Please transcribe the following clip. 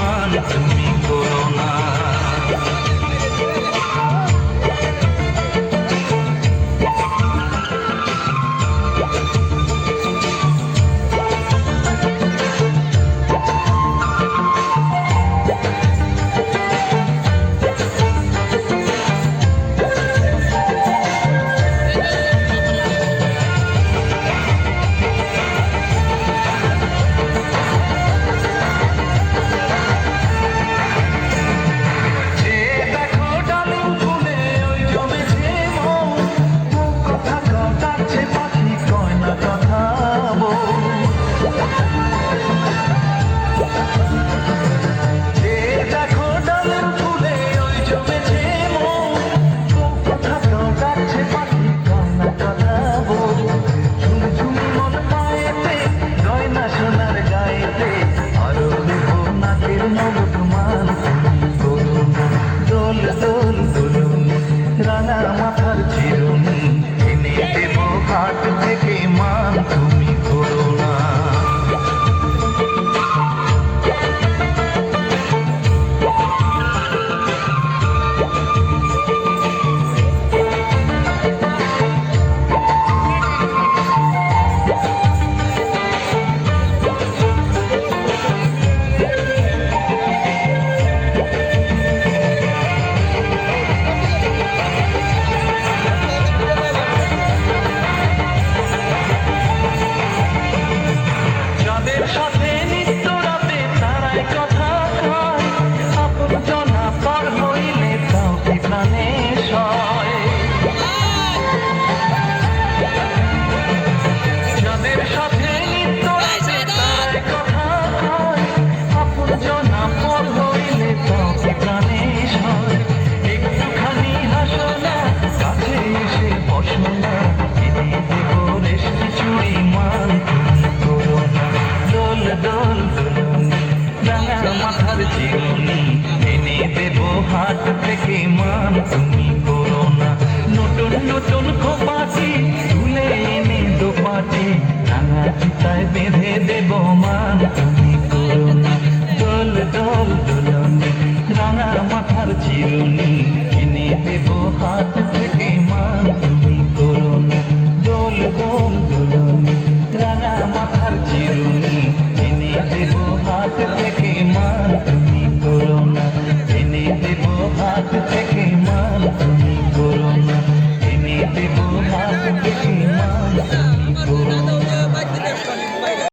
মান তুমি করো না। রাঙা মাথার চিরুনি এনে দেব হাট থেকে মান তুমি করো না। মাথার চিরুনি এনে দেব হাট থেকে মান তুমি করো না। নতুন নতুন খোপাটি তুলে এনে দোপাটি রাঙা চিতায় বেঁধে দেব মান তুমি করো না। দোল দোল দোলনি রাঙা মাথার চিরুনি